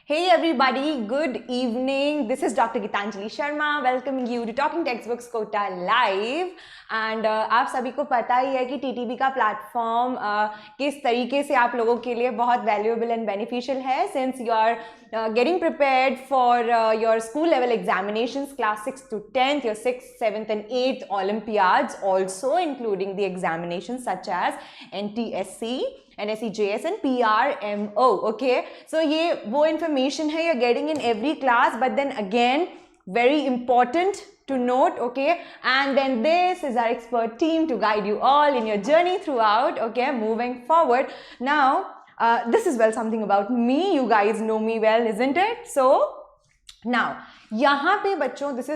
Hey everybody, good evening. This is Dr. Geetanjali Sharma welcoming you to Talking Textbooks Kota live. And आप सभी को पता ही है कि TTB का प्लेटफॉर्म किस तरीके से आप लोगों के लिए बहुत वैल्यूएबल एंड बेनिफिशियल है since you are getting prepared for your school level examinations class 6th to 10th, your 6th, 7th and 8th Olympiads, also including the examinations such as NTSC, NSEJS and PRMO. Okay, so ये वो information है you're getting in every class, but then again very important to note. Okay, and then this is our expert team to guide you all in your journey throughout. Okay, moving forward now. This is well something about me. You guys know me well, isn't it? So now यहाँ पे बच्चों this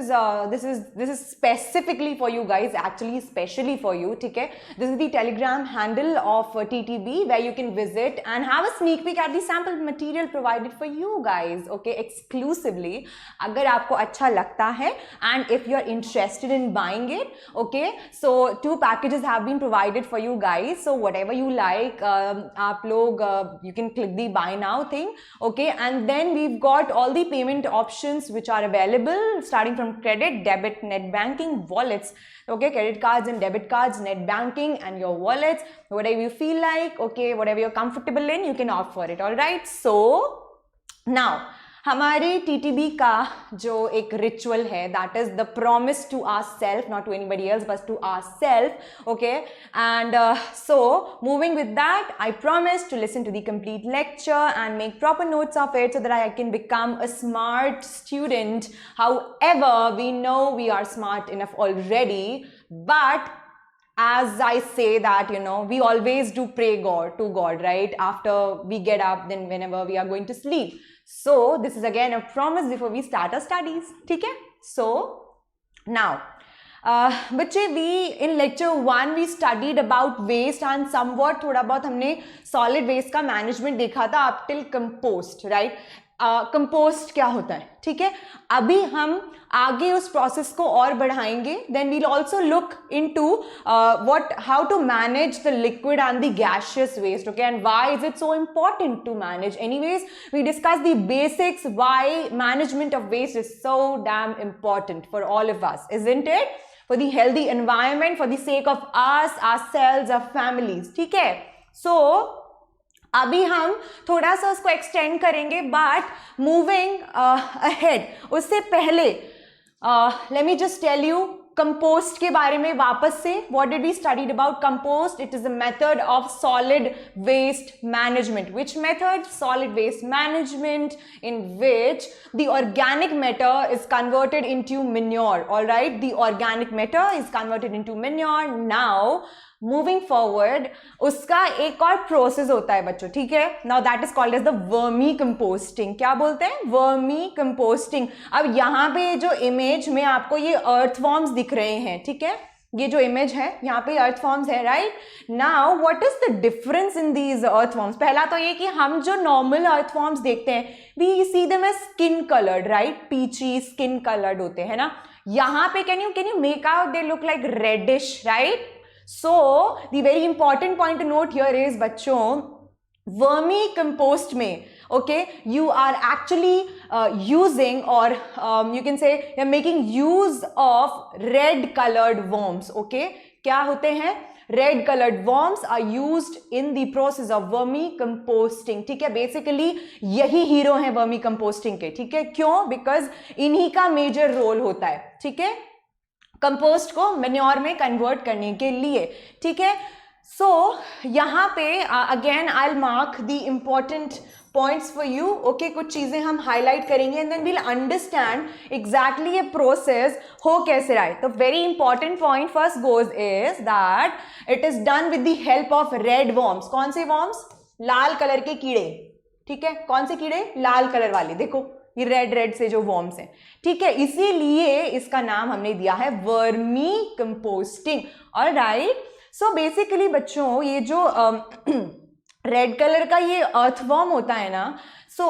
is specifically for you guys, actually especially for you. ठीक है, this is the Telegram handle of TTB where you can visit and have a sneak peek at the sample material provided for you guys. Okay, exclusively. अगर आपको अच्छा लगता है and if you are interested in buying it, okay, so 2 packages have been provided for you guys. So whatever you like, आप लोग you can click the buy now thing. Okay, and then we've got all the payment options which are available starting from credit, debit, net banking, wallets. Okay, credit cards and debit cards, net banking and your wallets, whatever you feel like. Okay, whatever you're comfortable in, you can opt for it. All right, so now हमारे TTB का जो एक ritual है that is the promise to ourselves, not to anybody else but to ourselves. Okay, and so moving with that, I promise to listen to the complete lecture and make proper notes of it so that I can become a smart student. However, we know we are smart enough already, but as I say that, you know, we always do pray to God, right? After we get up, then whenever we are going to sleep. So this is again a promise before we start our studies. ठीक है? So now, बच्चे, we in lecture 1 we studied about waste and somewhat थोड़ा बहुत हमने solid waste का management देखा था up till compost, right? Compost क्या होता है, ठीक है. अभी हम आगे उस प्रोसेस को और बढ़ाएंगे. Then we'll also look into how to manage the liquid and the gaseous waste. Okay, and why is it so important to manage. Anyways, we discuss the basics why management of waste is so damn important for all of us, isn't it? For the healthy environment, for the sake of us, ourselves, our families. ठीक है, सो अभी हम थोड़ा सा उसको extend करेंगे, but moving ahead उससे पहले let me just tell you compost के बारे में वापस से. What did we studied about compost? It is a method of solid waste management. Which method? Solid waste management in which the organic matter is converted into manure. All right, the organic matter is converted into manure. Now moving forward, उसका एक और process होता है बच्चों, ठीक है. Now that is called as the vermi composting. क्या बोलते हैं? Vermi composting. अब यहाँ पे जो इमेज में आपको ये अर्थवॉर्म्स दिख रहे हैं, ठीक है, ये जो इमेज है यहाँ पे अर्थवॉर्म्स है, right. Now what is the difference in these earthworms? पहला तो ये कि हम जो नॉर्मल अर्थवॉर्म्स देखते हैं, we see them as skin coloured, right, peachy skin coloured होते हैं ना. यहाँ पे can you make out they look like reddish, right. So the very important point to note here is बच्चों, वर्मी कंपोस्ट में, okay, you are actually using or you can say you're making use of red colored worms. Okay, क्या होते हैं? Red colored worms are used in the process of vermicomposting. ठीक है, basically यही hero हैं vermicomposting के. ठीक है, क्यों? बिकॉज इन्हीं का मेजर रोल होता है, ठीक है, कंपोस्ट को मेन्योर में कन्वर्ट करने के लिए. ठीक है, सो यहाँ पे again I will mark the important points for you. Okay, कुछ चीजें हम हाईलाइट करेंगे and then we'll understand exactly ये प्रोसेस हो कैसे रहा है. तो very important point first goes is that it is done with the help of red worms. कौन से वॉर्म्स? लाल कलर के कीड़े. ठीक है, कौन से कीड़े? लाल कलर वाले. देखो ये रेड से जो वॉर्म्स हैं, ठीक है, इसीलिए इसका नाम हमने दिया है vermi composting. Alright, so basically बच्चों ये जो रेड कलर का ये अर्थवॉर्म होता है ना, सो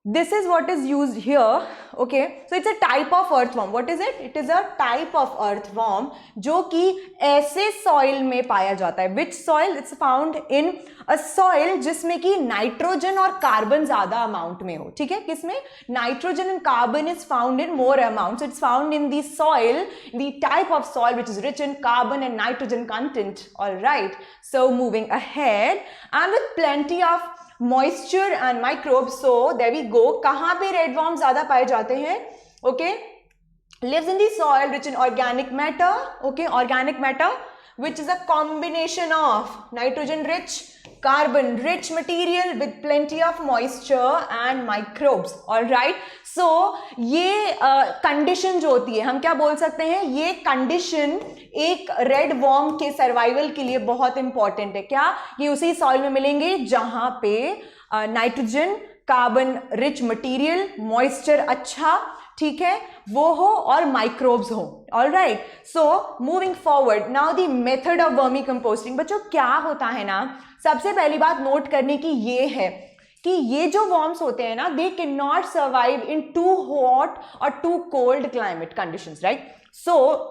this is what is used here. Okay, so it's a type of earthworm. What is it? It is a type of earthworm जो कि ऐसे soil में पाया जाता है. Which soil? It's found in a soil जिसमें कि नाइट्रोजन और कार्बन ज्यादा अमाउंट में हो. ठीक है, किसमें? Nitrogen and carbon is found in more amount. So it's found in the soil, the type of soil which is rich in carbon and nitrogen content. All right. So moving ahead, and with plenty of moisture and microbes. So there we go. कहाँ पे red worms ज्यादा पाए जाते हैं? Okay, lives in the soil rich in organic matter. Okay, organic matter which is a combination of nitrogen rich, carbon rich material with plenty of moisture and microbes. All right. So ये condition जो होती है, हम क्या बोल सकते हैं? ये condition एक रेड वॉर्म के सर्वाइवल के लिए बहुत इंपॉर्टेंट है. क्या? ये उसी सॉइल में मिलेंगे जहां पे nitrogen, carbon rich material, moisture अच्छा, ठीक है, वो हो और माइक्रोब्स हो. All right. So moving forward, now the method of vermi composting. बच्चों क्या होता है ना, सबसे पहली बात नोट करने की ये है कि ये जो वॉर्म्स होते हैं ना, they can not survive in too hot और too cold climate conditions, right. So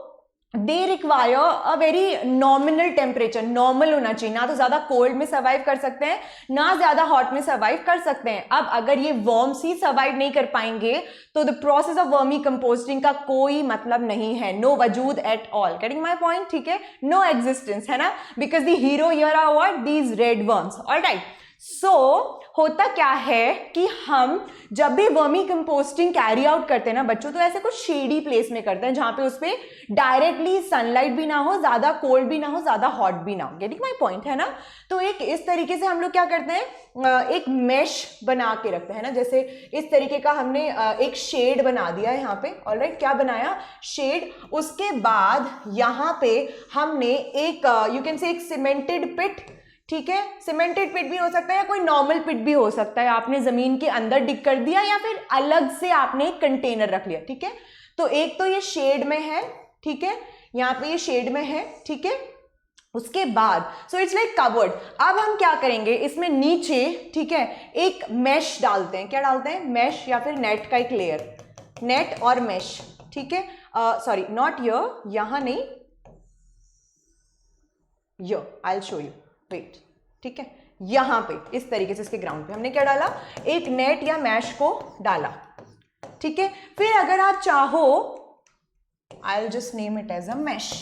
they require a very nominal temperature. Normal होना चाहिए, ना तो ज्यादा कोल्ड में सर्वाइव कर सकते हैं ना ज्यादा हॉट में सर्वाइव कर सकते हैं. अब अगर ये वर्म्स ही सर्वाइव नहीं कर पाएंगे तो the process of vermicomposting का कोई मतलब नहीं है. नो वजूद at all. Getting my point? ठीक है, नो एग्जिस्टेंस, है ना, because the hero here are what? These red worms. All right. So होता क्या है कि हम जब भी वर्मी कंपोस्टिंग कैरी आउट करते हैं ना बच्चों, तो ऐसे कुछ शेडी प्लेस में करते हैं जहां पे उस पे डायरेक्टली सनलाइट भी ना हो, ज्यादा कोल्ड भी ना हो, ज्यादा हॉट भी ना हो. गेटिंग माय पॉइंट, है ना. तो एक इस तरीके से हम लोग क्या करते हैं, एक मेश बना के रखते हैं ना. जैसे इस तरीके का हमने एक शेड बना दिया है यहाँ पे. ऑलराइट, क्या बनाया? शेड. उसके बाद यहाँ पे हमने एक यू कैन से एक सीमेंटेड पिट. ठीक है, सीमेंटेड पिट भी हो सकता है या कोई नॉर्मल पिट भी हो सकता है. आपने जमीन के अंदर डिग कर दिया या फिर अलग से आपने एक कंटेनर रख लिया. ठीक है, तो एक तो ये शेड में है. ठीक है, यहाँ पे ये शेड में है. ठीक है, उसके बाद सो इट्स लाइक कवर्ड. अब हम क्या करेंगे, इसमें नीचे, ठीक है, एक मेश डालते हैं. क्या डालते हैं? मेश या फिर नेट का एक लेयर. नेट और मेश. ठीक है, सॉरी नॉट यर, यहां नहीं, here. I will show you. Wait. ठीक है, यहां पे इस तरीके से इसके ग्राउंड पे हमने क्या डाला? एक नेट या मैश को डाला. ठीक है, फिर अगर आप चाहो, I will just name it as a mesh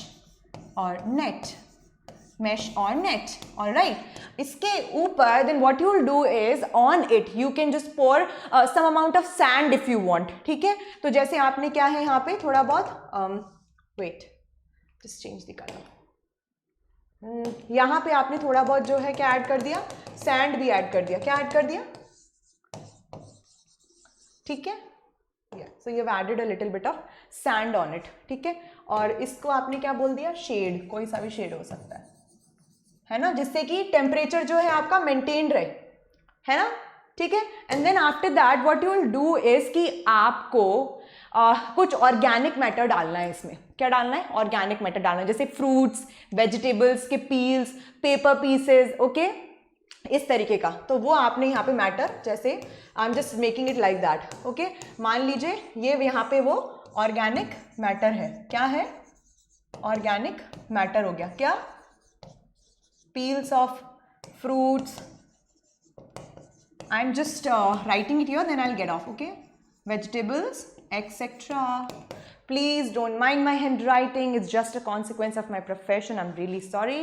और नेट. मैश और नेट. ऑलराइट. इसके ऊपर then what you will do is on it you can just pour some amount of sand if you want. ठीक है, तो जैसे आपने क्या है यहाँ पे थोड़ा बहुत wet, just change the colour. यहाँ पे आपने थोड़ा बहुत जो है क्या ऐड कर दिया? सैंड भी ऐड कर दिया. क्या ऐड कर दिया? ठीक है, so you have added a little bit of sand on it. ठीक है, और इसको आपने क्या बोल दिया? शेड. कोई सा भी शेड हो सकता है ना, जिससे कि टेम्परेचर जो है आपका मेंटेन रहे, है ना. ठीक है, and then after that what you will do is कि आपको कुछ ऑर्गेनिक मैटर डालना है इसमें. क्या डालना है? ऑर्गेनिक मैटर डालना है, जैसे फ्रूट्स, वेजिटेबल्स के पील्स, पेपर पीसेस. ओके, इस तरीके का. तो वो आपने यहाँ पे मैटर, जैसे आई am just making it like that. Okay, मान लीजिए ये यहाँ पे वो ऑर्गेनिक मैटर है. क्या है? ऑर्गेनिक मैटर हो गया. क्या? Peels of fruits. I am just writing it here, then I will get off. Okay, vegetables, etc. Please don't mind my handwriting. It's just a consequence of my profession. I'm really sorry.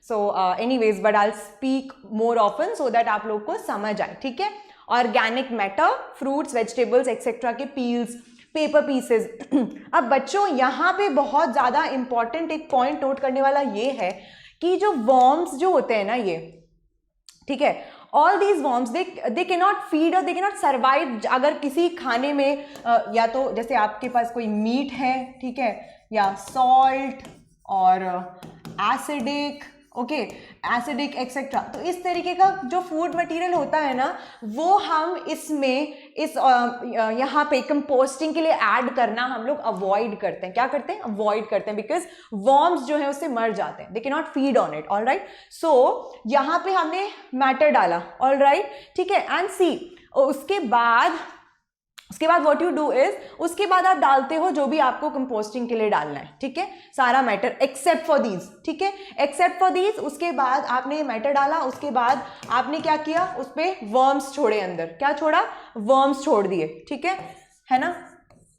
So anyways, but I'll speak more often so that आप लोग को समझ आए. ठीक है, organic matter, fruits, vegetables etcetera के peels, paper pieces. अब बच्चों यहाँ पे बहुत ज़्यादा इंपॉर्टेंट एक पॉइंट नोट करने वाला ये है कि जो वर्म्स जो होते हैं ना ये, ठीक है, all these worms they cannot feed or they cannot survive अगर किसी खाने में या तो जैसे आपके पास कोई मीट है, ठीक है, या सॉल्ट और एसिडिक, ओके, एसिडिक एक्सेट्रा. तो इस तरीके का जो फूड मटेरियल होता है ना, वो हम इसमें इस यहाँ पे कंपोस्टिंग के लिए ऐड करना हम लोग अवॉइड करते हैं. क्या करते हैं? अवॉइड करते हैं, बिकॉज वर्म्स जो है उससे मर जाते हैं. They can not feed on it. All right, so यहाँ पे हमने मैटर डाला. ऑल राइट, ठीक है, एंड सी उसके बाद उसके बाद व्हाट यू डू इज, उसके बाद आप डालते हो जो भी आपको कंपोस्टिंग के लिए डालना है, ठीक है, सारा मैटर एक्सेप्ट फॉर दीज, ठीक है, एक्सेप्ट फॉर दीज। उसके बाद आपने मैटर डाला, उसके बाद आपने क्या किया, उस पे वर्म्स छोड़े अंदर, क्या छोड़ा, वर्म्स छोड़ दिए, ठीक है ना,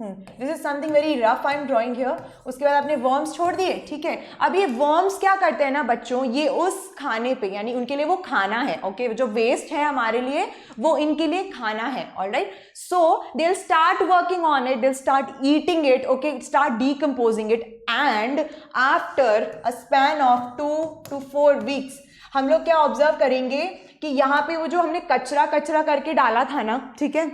this is something very rough I am drawing here. उसके बाद आपने वर्म्स छोड़ दिए, ठीक है। अब ये वर्म्स क्या करते हैं ना बच्चों, ये उस खाने पे, यानी उनके लिए वो खाना है, ओके, जो वेस्ट है हमारे लिए वो इनके लिए खाना है, alright. So they will start working on it, they will start eating it, okay, start decomposing it, and after a span of 2 to 4 weeks हम लोग क्या ऑब्जर्व करेंगे कि यहाँ पे वो जो हमने कचरा कचरा करके डाला था ना, ठीक है,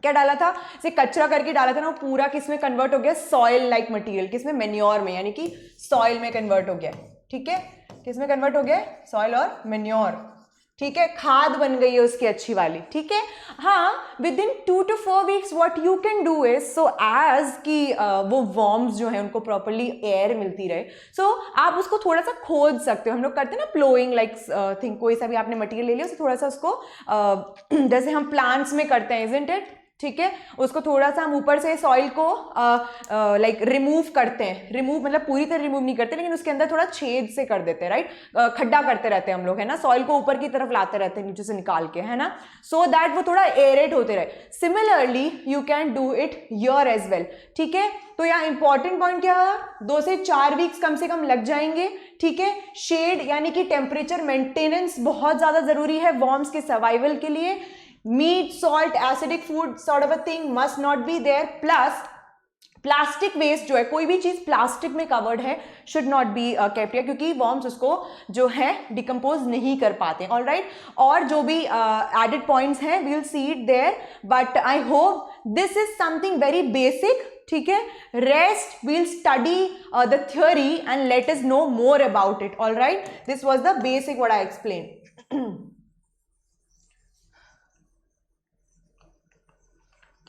क्या डाला था, जैसे कचरा करके डाला था ना, वो पूरा किस में कन्वर्ट हो गया, सॉइल लाइक मटेरियल, किसमें, मेन्योर में, यानी कि सॉइल में कन्वर्ट हो गया, ठीक है, किस में कन्वर्ट हो गया, सॉइल और मेन्योर, ठीक है, खाद बन गई है उसकी अच्छी वाली, ठीक है। हाँ, within 2 to 4 weeks what you can do is, so as कि वो वर्म्स जो है उनको प्रॉपरली एयर मिलती रहे, सो आप उसको थोड़ा सा खोद सकते हो, हम लोग करते हैं ना प्लोइंग लाइक थिंक, कोई सा भी आपने मटेरियल ले लिया, उसको थोड़ा सा उसको जैसे हम प्लांट्स में करते हैं, इजंट इट, ठीक है, उसको थोड़ा सा हम ऊपर से सॉइल को लाइक रिमूव करते हैं, रिमूव मतलब पूरी तरह रिमूव नहीं करते, लेकिन उसके अंदर थोड़ा छेद से कर देते हैं, राइट, खड्डा करते रहते हैं हम लोग, है ना, सॉइल को ऊपर की तरफ लाते रहते हैं नीचे से निकाल के, है ना, सो दैट वो थोड़ा एरेट होते रहे। Similarly you can do it your age well, ठीक है। तो यहाँ इंपॉर्टेंट पॉइंट क्या है, 2 से 4 वीक्स कम से कम लग जाएंगे, ठीक है। शेड यानी कि टेम्परेचर मेंटेनेंस बहुत ज्यादा जरूरी है वर्म्स के सर्वाइवल के लिए। Meat, salt, acidic food sort of a thing must not be there, plus plastic waste जो है, कोई भी चीज प्लास्टिक में कवर्ड है should not be kept here, क्योंकि वर्म्स उसको जो है डिकम्पोज नहीं कर पाते, ऑलराइट। और जो भी एडेड पॉइंट्स हैं we will see it there, but I hope this is something very basic, ठीक है। Rest we'll study the theory and let us know more about it, alright. This was the basic what I explain.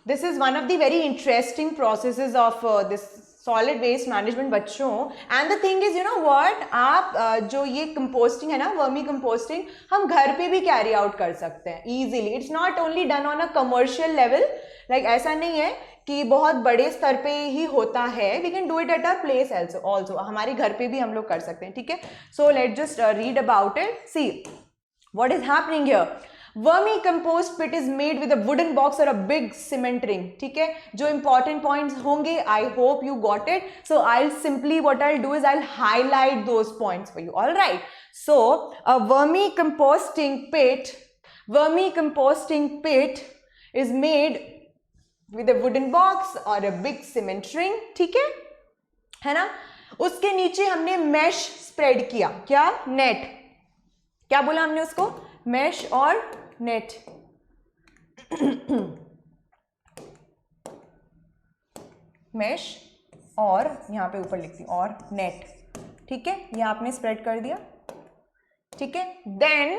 This is one of the very interesting processes of this solid waste management बच्चों। And the thing is, you know what, आप जो ये composting है ना, vermi composting, हम घर पे भी carry out कर सकते हैं easily. It's not only done on a commercial level, like ऐसा नहीं है कि बहुत बड़े स्तर पे ही होता है, we can do it at our place also, हमारे घर पे भी हम लोग कर सकते हैं, ठीक है। So let's just read about it. See what is happening here. Vermicompost pit is made with a wooden box or a big cement ring, ठीक है। जो important points होंगे, I hope you got it. So I'll simply, what I'll do is I'll highlight those points for you, all right. So a vermicomposting pit is made with a wooden box or a big cement ring, ठीक है ना। उसके नीचे हमने mesh spread किया, क्या, net, क्या बोला हमने उसको, mesh और नेट, मेश और यहां पे ऊपर लिखती हूं और नेट, ठीक है, ये आपने स्प्रेड कर दिया, ठीक है। Then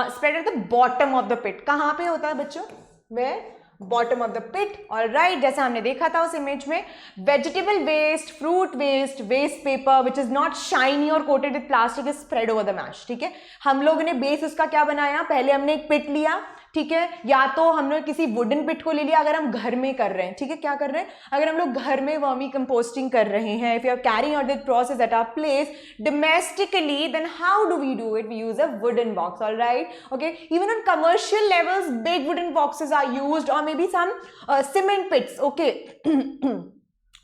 spread at the bottom of the pit, कहां पे होता है बच्चों, where, bottom of the pit, alright. जैसा हमने देखा था उस इमेज में, vegetable waste, fruit waste, waste paper which is not shiny और coated with plastic is spread over the mash, ठीक है। हम लोगों ने बेस उसका क्या बनाया, पहले हमने एक पिट लिया, ठीक है, या तो हमने किसी वुडन पिट को ले लिया, अगर हम घर में कर रहे हैं, ठीक है, क्या कर रहे हैं, अगर हम लोग घर में वर्मी कंपोस्टिंग कर रहे हैं, if you are carrying out this process at our place domestically, then how do we do it, we use a wooden box, all right, okay। Even on commercial levels big wooden boxes are used, or maybe some cement pits, okay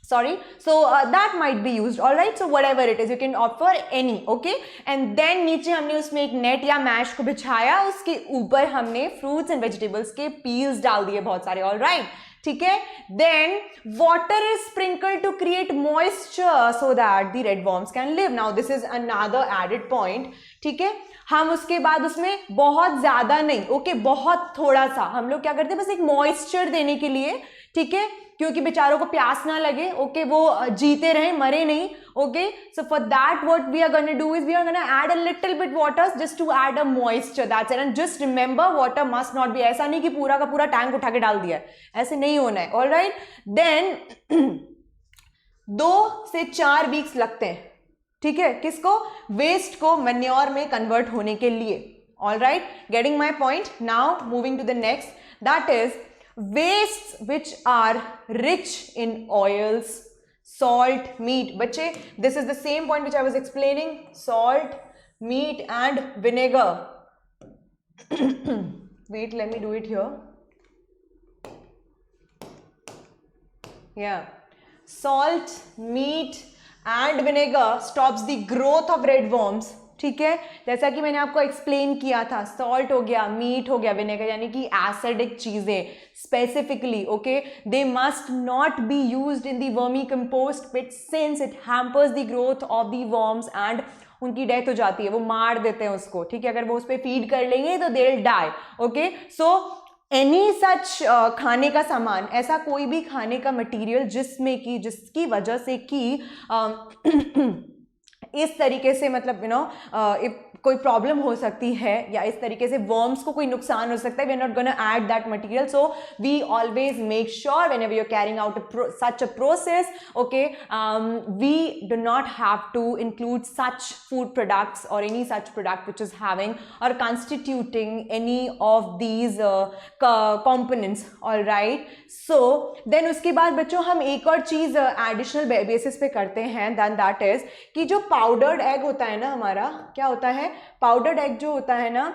sorry, so that might be used, all right। So whatever it is, you can opt for any, okay। And then नीचे हमने उसमें एक net या mash को बिछाया, उसके ऊपर हमने फ्रूट्स एंड वेजिटेबल्स के पील्स डाल दिए बहुत सारे, all right, ठीक है। Then water is sprinkled to create moisture so that the red worms can live. Now this is another added point, ठीक है। हम उसके बाद उसमें बहुत ज्यादा नहीं, ओके, बहुत थोड़ा सा हम लोग क्या करते हैं, बस एक मॉइस्चर देने के लिए, ठीक है, क्योंकि बेचारों को प्यास ना लगे, ओके, वो जीते रहे, मरे नहीं, okay. So for that what we are gonna do is we are gonna add a little bit water just to add a moisture, that's it. And just remember water must not be, ऐसा नहीं कि पूरा का पूरा tank उठा के डाल दिया है, ऐसे नहीं होना है, ऑलराइट। देन 2 से 4 वीक्स लगते हैं, ठीक है, किसको, वेस्ट को मैन्योर में कन्वर्ट होने के लिए, alright, getting my point. Now moving to the next, that is wastes which are rich in oils, salt, meat. बच्चे, this is the same point which I was explaining. Salt, meat and vinegar. Wait, let me do it here. Yeah, salt, meat and vinegar stops the growth of red worms. ठीक है, जैसा कि मैंने आपको explain किया था, salt हो गया, मीट हो गया, विनेगर यानी कि एसिडिक चीजें specifically, okay, they must not be used in the vermicompost pit since it hampers the growth of the worms and उनकी डेथ हो जाती है, वो मार देते हैं उसको, ठीक है, अगर वो उस पर फीड कर लेंगे तो they will die, okay. So any such खाने का सामान, ऐसा कोई भी खाने का मटीरियल जिसकी वजह से कि इस तरीके से मतलब कोई प्रॉब्लम हो सकती है या इस तरीके से वर्म्स को कोई नुकसान हो सकता है, we are not gonna add that material. So we always make sure whenever you are carrying out such a process, okay, we do not have to include such food products or any such product which is having or constituting any of these components. all right, so then उसके बाद बच्चों हम एक और चीज additional basis पे करते हैं, then that is कि जो पाउडर्ड एग होता है ना हमारा, क्या होता है, पाउडर्ड एग जो होता है ना,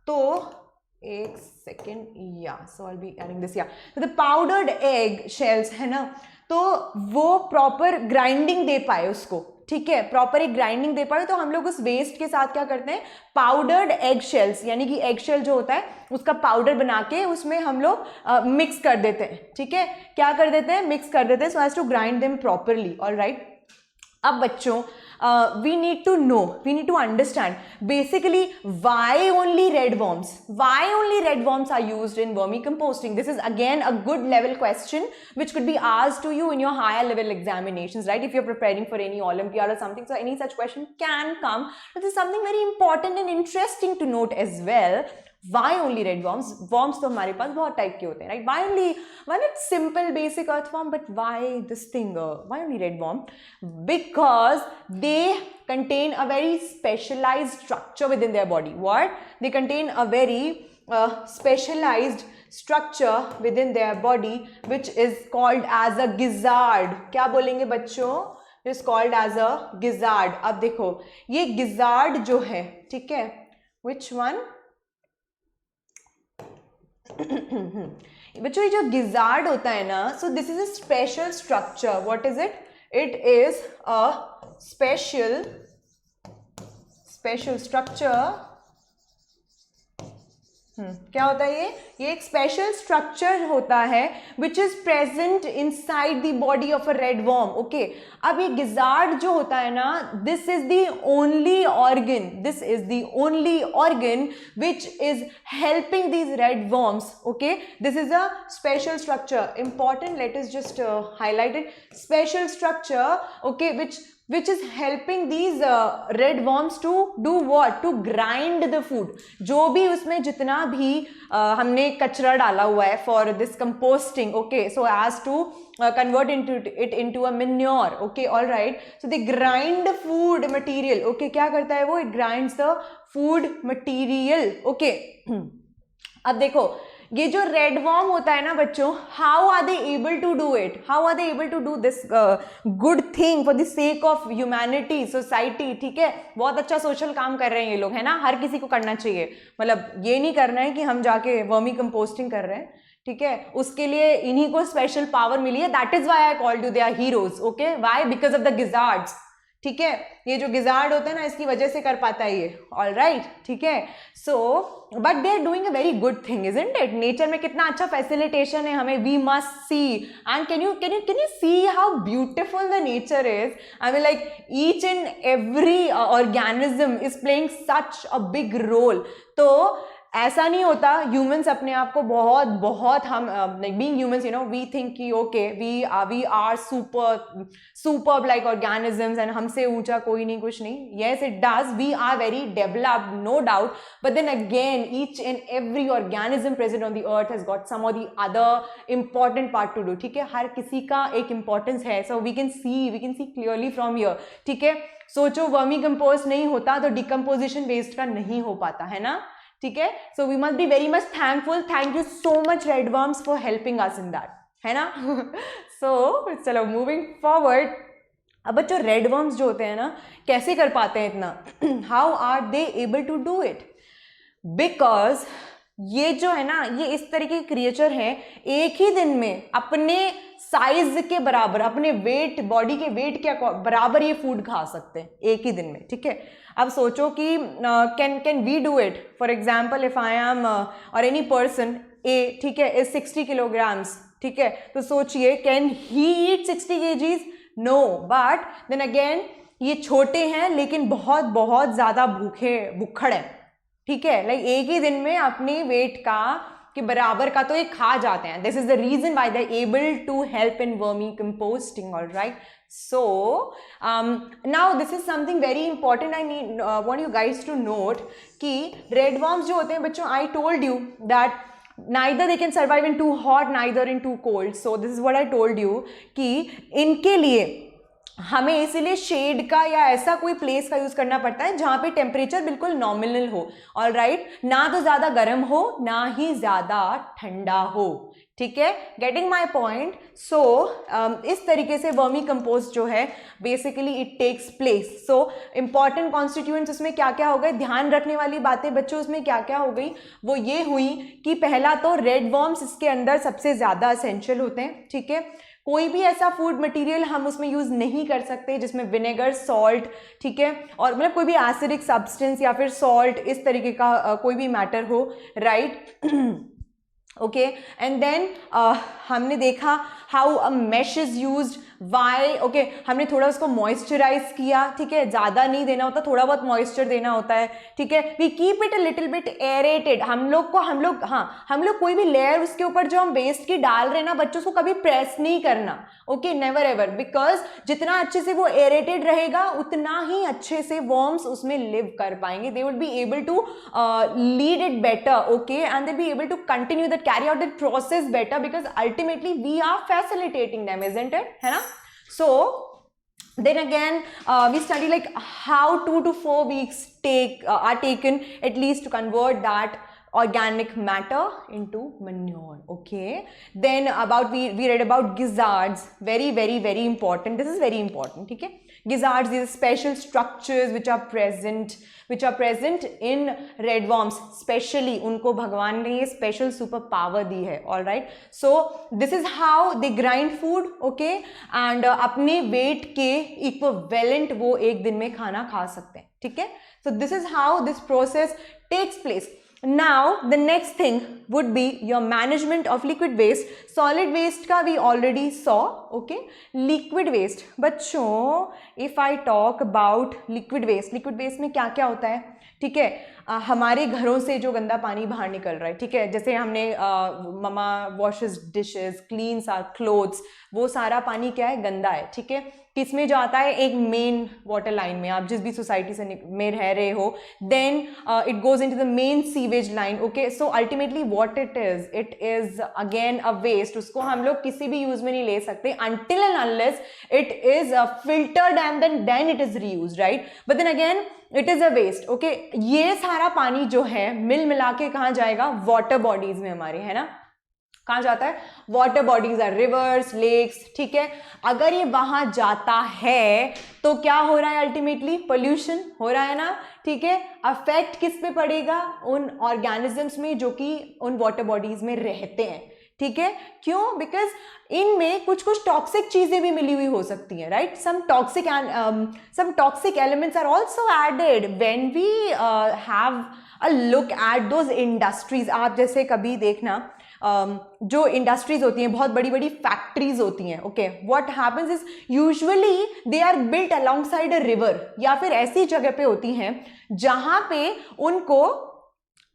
तो एक सेकेंड, या सो आई बी एडिंग दिस, या द पाउडर्ड एग शेल्स है ना, तो वो प्रॉपर ग्राइंडिंग दे पाए उसको, ठीक है, प्रॉपर एक ग्राइंडिंग दे पाए, तो हम लोग उस वेस्ट के साथ क्या करते हैं, पाउडर्ड एग शेल्स यानी कि एग शेल जो होता है उसका पाउडर बना के उसमें हम लोग मिक्स कर देते हैं, ठीक है, क्या कर देते हैं, मिक्स कर देते हैं so as to grind them properly. All right, अब बच्चों we need to know, we need to understand basically why only red worms are used in vermicomposting. This is again a good level question which could be asked to you in your higher level examinations, right, if you're preparing for any Olympiad or something. So any such question can come. This is something very important and interesting to note as well. Why only red worms? Worms तो हमारे पास बहुत type के होते हैं, right? Why only one? It's simple, basic earthworm, but why this thing? Why only red worm? Because they contain a very specialized structure within their body. What? They contain a very specialized structure within their body, which is called as a gizzard. क्या बोलेंगे बच्चों? It is called as a gizzard. अब देखो, ये gizzard जो है, ठीक है? Which one? बच्चों ये जो गिजार्ड होता है ना, so this is a special structure. What is it? It is a special structure. क्या होता है ये एक स्पेशल स्ट्रक्चर होता है which is present inside the body of a red worm. Okay, अब ये गिजार्ड जो होता है ना, this is the only organ which is helping these red worms. Okay, this is a special structure. Important, let us just highlight it. Special structure, okay, which is helping these red worms to do what? To grind the food. जो भी उसमें जितना भी हमने कचरा डाला हुआ है for this composting, okay, so as to convert it into a manure. Okay, all right, so they grind food material. Okay, क्या करता है वो? It grinds the food material. Okay. अब देखो ये जो रेड वर्म होता है ना बच्चों, how are they able to do it? How are they able to do this good thing for the sake of humanity, society? ठीक है, बहुत अच्छा सोशल काम कर रहे हैं ये लोग, है ना, हर किसी को करना चाहिए. मतलब ये नहीं करना है कि हम जाके वर्मी कंपोस्टिंग कर रहे हैं, ठीक है, उसके लिए इन्हीं को स्पेशल पावर मिली है. That is why I called you they are heroes. Okay, why? Because of the gizzards. ठीक है, ये जो गिजार्ड होते हैं ना, इसकी वजह से कर पाता है ये. ऑल राइट, ठीक है. So but they are doing a very good thing, isn't it? Nature में कितना अच्छा फैसिलिटेशन है हमें. We must see and can you see how beautiful the nature is. I mean like each and every organism is playing such a big role. तो ऐसा नहीं होता. Humans अपने आप को बहुत हम being humans, you know, we think कि okay we are super like organisms and हमसे ऊंचा कोई नहीं, कुछ नहीं. Yes, it does. We are very developed, no doubt. But then again each and every organism present on the earth has got some और the other important part to do. ठीक है, हर किसी का एक इंपॉर्टेंस है. So we can see clearly from here. ठीक है, सोचो वर्मी कंपोस्ट नहीं होता तो डिकम्पोजिशन वेस्ट का नहीं हो पाता, है ना. ठीक है. So we must be very much thankful. Thank you so much red worms for helping us in that, है ना. सो चलो मूविंग फॉरवर्ड. अब बच्चों रेड वर्म्स जो होते हैं ना, कैसे कर पाते हैं इतना? How are they able to do it? Because ये जो है ना, ये इस तरीके के क्रिएचर हैं, एक ही दिन में अपने साइज के बराबर, अपने वेट, बॉडी के वेट के बराबर ये फूड खा सकते हैं एक ही दिन में, ठीक है. अब सोचो कि can we do it? For example if I am और एनी पर्सन ए, ठीक है, इज 60 किलोग्राम्स, ठीक है. तो सोचिए can he eat 60 kgs? No. But then again ये छोटे हैं लेकिन बहुत बहुत ज्यादा भूखड़ है, ठीक है. लाइक एक ही दिन में अपने वेट का के बराबर का तो ये खा जाते हैं. This is the reason why they are able to help in vermicomposting. Alright. So now this is something very important. I need want you guys to note कि रेड वर्म्स जो होते हैं बच्चों, I told you that neither they can survive in too hot, neither in too cold. So this is what I told you कि इनके लिए हमें इसीलिए शेड का या ऐसा कोई प्लेस का यूज करना पड़ता है जहां पे टेम्परेचर बिल्कुल नॉमिनल हो. ऑलराइट. ना तो ज्यादा गर्म हो ना ही ज्यादा ठंडा हो, ठीक है. Getting my point. सो इस तरीके से वर्मी कंपोस्ट जो है basically it takes place. So important constituents उसमें क्या क्या हो गए, ध्यान रखने वाली बातें बच्चों उसमें क्या क्या हो गई, वो ये हुई कि पहला तो रेड वर्म्स इसके अंदर सबसे ज्यादा असेंशियल होते हैं, ठीक है. कोई भी ऐसा फूड मटेरियल हम उसमें यूज नहीं कर सकते जिसमें विनेगर, सॉल्ट, ठीक है, और मतलब कोई भी एसिडिक सब्सटेंस या फिर सॉल्ट इस तरीके का कोई भी मैटर हो, राइट. ओके. एंड देन हमने देखा how a mash is used, why. Okay. हमने थोड़ा उसको मॉइस्चराइज किया, ठीक है. ज्यादा नहीं देना होता, थोड़ा बहुत मॉइस्चर देना होता है, ठीक है. We keep it a little bit aerated. हम लोग कोई भी लेयर उसके ऊपर जो हम वेस्ट की डाल रहे हैं ना बच्चों, उसको कभी प्रेस नहीं करना. ओके. Never ever. बिकॉज जितना अच्छे से वो एरेटेड रहेगा उतना ही अच्छे से वर्म्स उसमें लिव कर पाएंगे. They would be able to lead it better. Okay. And they be able to continue that, carry out that process better, because ultimately we are facilitating them, isn't it? है ना. So then again we study like how 2 to 4 weeks are taken at least to convert that organic matter into manure. Okay. Then we read about gizzards. Very very very important. This is very important. ठीक है. Gizzards, these special structures which are present in red worms. Specially उनको भगवान ने ये special super power दी है. All right. So this is how they grind food. Okay. And अपने weight के equivalent वो एक दिन में खाना खा सकते हैं. ठीक है. So this is how this process takes place. Now the next thing would be your management of liquid waste. Solid waste का we already saw. Okay. Liquid waste. बच्चों if I talk about liquid waste में क्या क्या होता है, ठीक है. हमारे घरों से जो गंदा पानी बाहर निकल रहा है, ठीक है, जैसे हमने mama washes dishes, cleans our clothes, वो सारा पानी क्या है, गंदा है, ठीक है. किसमें जाता है, एक मेन वाटर लाइन में, आप जिस भी सोसाइटी से में रह रहे हो, then it goes into the main sewage line. Okay. So ultimately what it is again a waste. उसको हम लोग किसी भी यूज में नहीं ले सकते until and unless it is filtered and then it is reused, right? But then again it is a waste. Okay. ये सारा पानी जो है मिल मिला के कहाँ जाएगा, वाटर बॉडीज में हमारे, है ना. कहाँ जाता है, water bodies are rivers, lakes, ठीक है. अगर ये वहां जाता है तो क्या हो रहा है, अल्टीमेटली पोल्यूशन हो रहा है ना, ठीक है. अफेक्ट किस पे पड़ेगा, उन ऑर्गेनिजम्स में जो कि उन वाटर बॉडीज में रहते हैं, ठीक है. क्यों, बिकॉज इनमें कुछ कुछ टॉक्सिक चीजें भी मिली हुई हो सकती हैं, right. Some toxic elements are also added when we have a look at those industries. आप जैसे कभी देखना जो इंडस्ट्रीज होती हैं, बहुत बड़ी बड़ी फैक्ट्रीज होती हैं. Okay. What happens is usually they are built alongside a river, या फिर ऐसी जगह पे होती हैं जहां पे उनको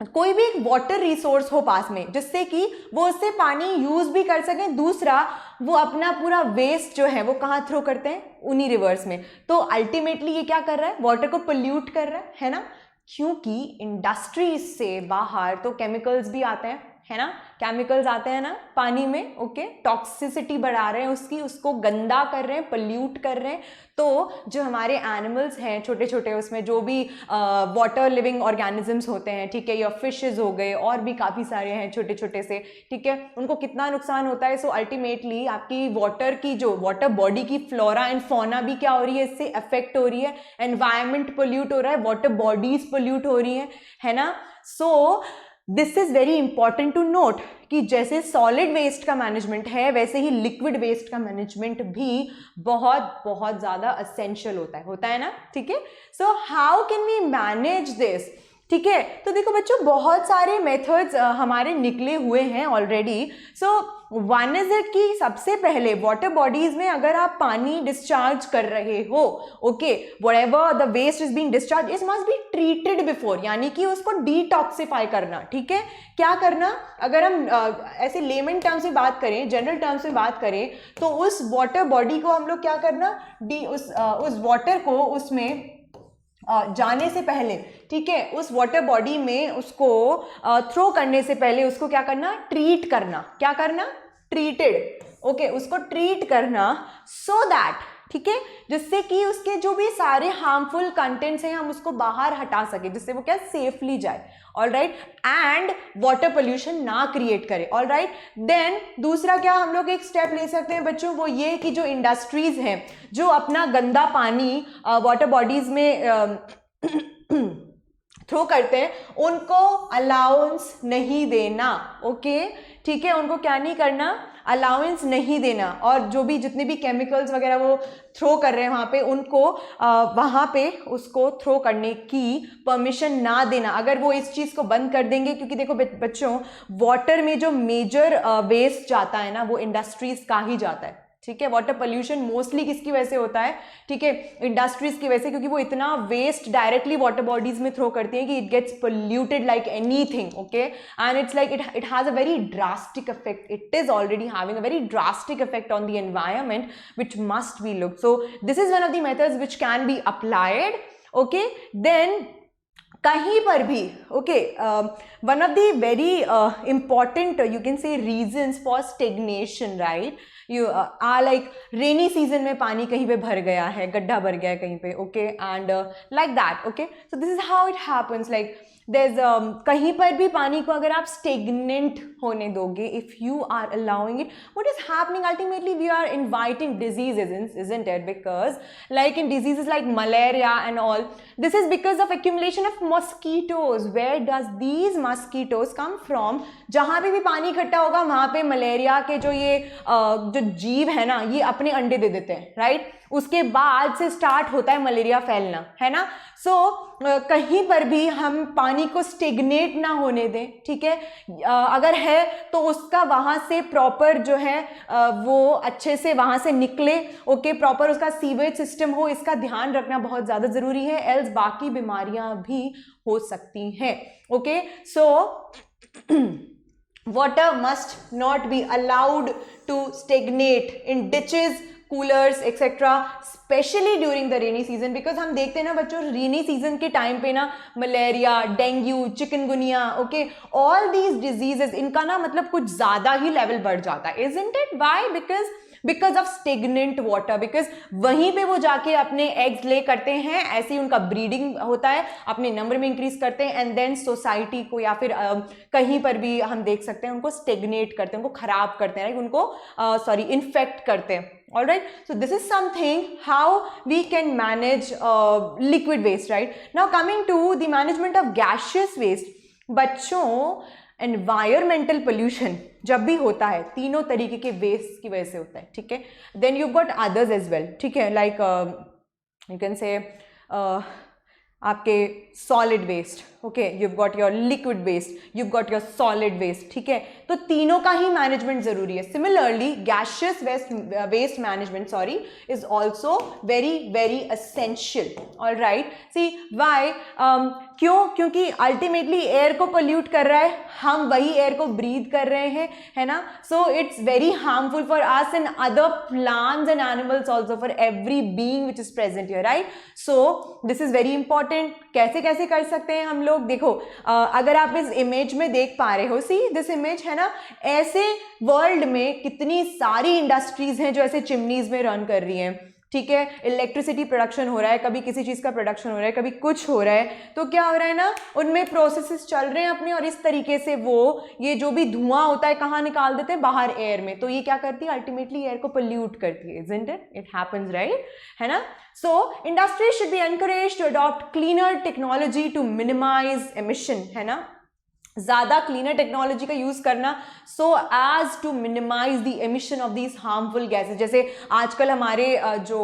कोई भी एक वाटर रिसोर्स हो पास में, जिससे कि वो उससे पानी यूज भी कर सकें. दूसरा, वो अपना पूरा वेस्ट जो है वो कहाँ थ्रो करते हैं, उन्हीं रिवर्स में. तो अल्टीमेटली ये क्या कर रहा है, वाटर को पोल्यूट कर रहा है ना. क्योंकि इंडस्ट्रीज से बाहर तो केमिकल्स भी आते हैं, है ना, केमिकल्स आते हैं ना पानी में, ओके, टॉक्सिसिटी बढ़ा रहे हैं उसकी, उसको गंदा कर रहे हैं, पोल्यूट कर रहे हैं। तो जो हमारे एनिमल्स हैं छोटे छोटे, उसमें जो भी वाटर लिविंग ऑर्गेनिजम्स होते हैं, ठीक है, या फिशेज हो गए और भी काफ़ी सारे हैं छोटे छोटे से, ठीक है, उनको कितना नुकसान होता है। सो अल्टीमेटली आपकी वाटर की जो वाटर बॉडी की फ्लोरा एंड फौना भी क्या हो रही है, इससे अफेक्ट हो रही है, एनवायरमेंट पोल्यूट हो रहा है, वाटर बॉडीज पोल्यूट हो रही है ना। So this is very important to note कि जैसे सॉलिड वेस्ट का मैनेजमेंट है, वैसे ही लिक्विड वेस्ट का मैनेजमेंट भी बहुत बहुत ज़्यादा असेंशियल होता है ना, ठीक है। So how can we manage this, ठीक है। तो देखो बच्चों, बहुत सारे मेथड्स हमारे निकले हुए हैं already. So one is it कि सबसे पहले वाटर बॉडीज में अगर आप पानी डिस्चार्ज कर रहे हो, okay, whatever the waste is being discharged it must be treated before, यानी कि उसको डिटॉक्सिफाई करना, ठीक है। क्या करना, अगर हम ऐसे लेमन टर्म्स में बात करें, जनरल टर्म्स में बात करें, तो उस वाटर बॉडी को हम लोग क्या करना, उस वाटर को उसमें जाने से पहले, ठीक है, उस वाटर बॉडी में उसको थ्रो करने से पहले उसको क्या करना, ट्रीट करना। क्या करना, ट्रीटेड, ओके, उसको ट्रीट करना, सो दैट, ठीक है, जिससे कि उसके जो भी सारे हार्मफुल कंटेंट्स हैं हम उसको बाहर हटा सके, जिससे वो क्या सेफली जाए, all right, and water pollution ना क्रिएट करे, ऑल राइट। देन दूसरा क्या हम लोग एक स्टेप ले सकते हैं बच्चों, वो ये कि जो इंडस्ट्रीज हैं जो अपना गंदा पानी वाटर बॉडीज में थ्रो करते हैं, उनको अलाउंस नहीं देना, ओके, ठीक है, उनको क्या नहीं करना, अलाउंस नहीं देना, और जो भी जितने भी केमिकल्स वगैरह वो थ्रो कर रहे हैं वहाँ पे, उनको वहाँ पे उसको थ्रो करने की परमिशन ना देना, अगर वो इस चीज़ को बंद कर देंगे। क्योंकि देखो बच्चों, वाटर में जो मेजर वेस्ट जाता है ना, वो इंडस्ट्रीज का ही जाता है, ठीक है। वाटर पोल्यूशन मोस्टली किसकी वजह से होता है, ठीक है, इंडस्ट्रीज की वजह से, क्योंकि वो इतना वेस्ट डायरेक्टली वाटर बॉडीज में थ्रो करती हैं कि it gets polluted like anything, okay, and it's like it has a very drastic effect, it is already having a very drastic effect on the environment which must be looked. So this is one of the methods which can be applied, okay. Then कहीं पर भी, okay, one of the very important you can say reasons for stagnation, right, you like rainy season में पानी कहीं पे भर गया है, गड्ढा भर गया है कहीं पे, okay, and like that, okay. So this is how it happens, like there's कहीं पर भी पानी को अगर आप स्टेगनेंट होने दोगे, if you are allowing it, what is happening ultimately, we are inviting diseases, isn't it? Because like in diseases like malaria and all, this is because of accumulation of mosquitoes. Where does these mosquitoes come from? जहाँ पे भी पानी इकट्ठा होगा वहाँ पे malaria के जो ये जो जीव है ना, ये अपने अंडे दे देते हैं, राइट, उसके बाद से स्टार्ट होता है मलेरिया फैलना, है ना। सो कहीं पर भी हम पानी को स्टेगनेट ना होने दें, ठीक है, अगर है तो उसका वहाँ से प्रॉपर जो है वो अच्छे से वहाँ से निकले, ओके, प्रॉपर उसका सीवेज सिस्टम हो, इसका ध्यान रखना बहुत ज़्यादा ज़रूरी है, एल्स बाकी बीमारियाँ भी हो सकती हैं, okay. So water must not be allowed to stagnate in ditches, coolers, etc. especially during the rainy season, because हम देखते हैं ना बच्चों, रेनी सीजन के टाइम पे ना malaria, dengue, chikungunya, okay, all these diseases, इनका ना मतलब कुछ ज़्यादा ही लेवल बढ़ जाता है, isn't it? Why? Because of stagnant water, because वहीं पे वो जाके अपने एग्स ले करते हैं, ऐसे ही उनका ब्रीडिंग होता है, अपने नंबर में इंक्रीज करते हैं, एंड देन सोसाइटी को या फिर कहीं पर भी हम देख सकते हैं उनको स्टेगनेट करते हैं, उनको खराब करते हैं, उनको इन्फेक्ट करते हैं, all right. So this is something how we can manage liquid waste, right? Now coming to the management of gaseous waste, बच्चों एनवायरमेंटल पोल्यूशन जब भी होता है तीनों तरीके के वेस्ट की वजह से होता है, ठीक है। Then you got others as well, ठीक है, लाइक यू कैन से आपके solid waste, okay, you've got your liquid waste, you've got your solid waste, ठीक है, तो तीनों का ही मैनेजमेंट जरूरी है। Similarly gaseous waste management is also very essential, all right. See why? क्योंकि अल्टीमेटली एयर को पोल्यूट कर रहा है, हम वही एयर को ब्रीथ कर रहे हैं, है ना। So it's very harmful for us and other plants and animals also, for every being which is present here, right. So this is very important. कैसे कर सकते हैं हम लोग देखो, अगर आप इस इमेज में देख पा रहे हो, सी दिस इमेज है ना, ऐसे वर्ल्ड में कितनी सारी इंडस्ट्रीज हैं जो ऐसे चिमनीज में रन कर रही हैं, ठीक है, इलेक्ट्रिसिटी प्रोडक्शन हो रहा है, कभी किसी चीज़ का प्रोडक्शन हो रहा है, कभी कुछ हो रहा है, तो क्या हो रहा है ना, उनमें प्रोसेसेस चल रहे हैं अपने, और इस तरीके से वो ये जो भी धुआं होता है कहाँ निकाल देते हैं, बाहर एयर में, तो ये क्या करती है, अल्टीमेटली एयर को पोल्यूट करती है, isn't it? It happens, right? है ना? So industry should be encouraged to adopt cleaner technology to minimize emission, है ना, ज़्यादा क्लीनर टेक्नोलॉजी का यूज़ करना, so as to minimize the emission of these harmful gases. जैसे आजकल हमारे जो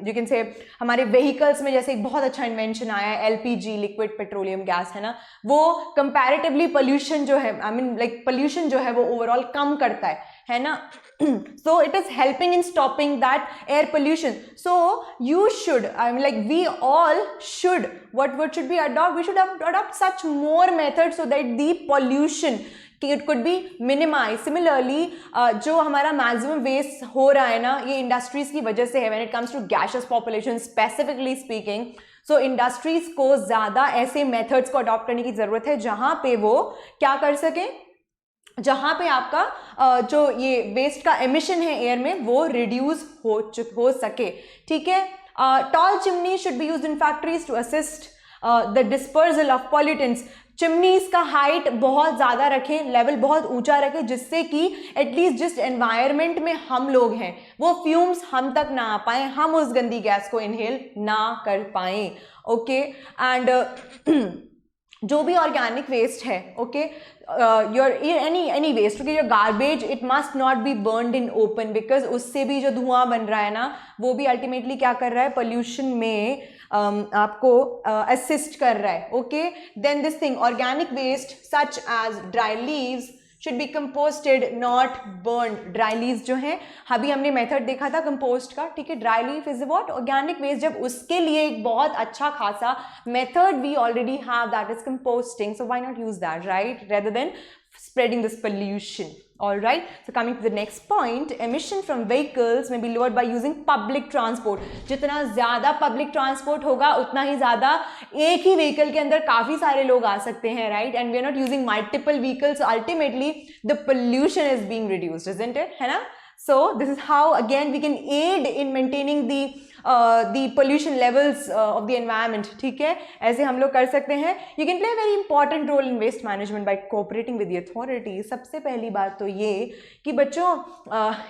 यू कैन से हमारे व्हीकल्स में जैसे एक बहुत अच्छा इन्वेंशन आया है, एलपीजी, लिक्विड पेट्रोलियम गैस, है ना, वो कंपैरेटिवली पोल्यूशन जो है, आई मीन लाइक पोल्यूशन जो है वो ओवरऑल कम करता है ना, so it is helping in stopping that air pollution. So you should, I mean like we all should, what should we adopt? We should adopt such more methods so that the pollution it could be minimized. Similarly जो हमारा maximum waste हो रहा है ना, ये industries की वजह से है, when it comes to gaseous population specifically speaking. So industries को ज़्यादा ऐसे methods को adopt करने की ज़रूरत है जहाँ पे वो क्या कर सकें, जहाँ पे आपका जो ये वेस्ट का एमिशन है एयर में वो रिड्यूस हो सके, ठीक है। Tall chimney should be used in factories to assist the dispersal of pollutants. Chimneys का हाइट बहुत ज़्यादा रखें, लेवल बहुत ऊंचा रखें, जिससे कि एटलीस्ट जिस एनवायरनमेंट में हम लोग हैं वो फ्यूम्स हम तक ना आ पाएँ, हम उस गंदी गैस को इनहेल ना कर पाएँ, ओके। एंड जो भी ऑर्गेनिक वेस्ट है, okay, your any waste, okay, your garbage, it must not be burned in open, because उससे भी जो धुआं बन रहा है ना वो भी अल्टीमेटली क्या कर रहा है, पोल्यूशन में आपको असिस्ट कर रहा है, okay. Then this thing, organic waste such as dry leaves should be composted not burned। Dry leaves जो हैं, अभी हमने मेथड देखा था कंपोस्ट का, ठीक है, dry leaf is what, organic waste, जब उसके लिए एक बहुत अच्छा खासा method we already have, that is composting, so why not use that, right, rather than spreading this pollution। All right, so coming to the next point, emission from vehicles may be lowered by using public transport। जितना ज़्यादा public transport होगा उतना ही ज़्यादा एक ही vehicle के अंदर काफ़ी सारे लोग आ सकते हैं, right, and we are not using multiple vehicles, so ultimately the pollution is being reduced, isn't it, है ना। So this is how again we can aid in maintaining the pollution levels of the environment, ठीक है, ऐसे हम लोग कर सकते हैं। You can play a very important role in waste management by cooperating with the authorities। सबसे पहली बात तो ये कि बच्चों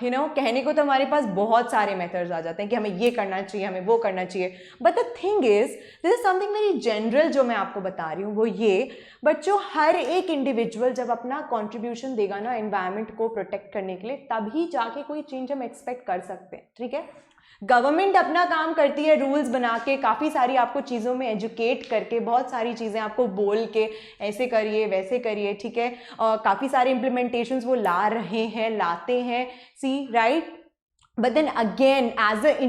you know, कहने को तो हमारे पास बहुत सारे methods आ जाते हैं कि हमें ये करना चाहिए, हमें वो करना चाहिए, but the thing is this is something very general जो मैं आपको बता रही हूँ, वो ये बच्चों, हर एक इंडिविजुअल जब अपना कॉन्ट्रीब्यूशन देगा ना एनवायरनमेंट को प्रोटेक्ट करने के लिए, तभी जाके कोई चेंज हम एक्सपेक्ट कर सकते हैं, ठीक है। गवर्नमेंट अपना काम करती है रूल्स बना के, काफ़ी सारी आपको चीज़ों में एजुकेट करके, बहुत सारी चीज़ें आपको बोल के ऐसे करिए वैसे करिए, ठीक है, काफ़ी सारे इम्प्लीमेंटेशंस वो ला रहे हैं, लाते हैं, सी right. But then again as an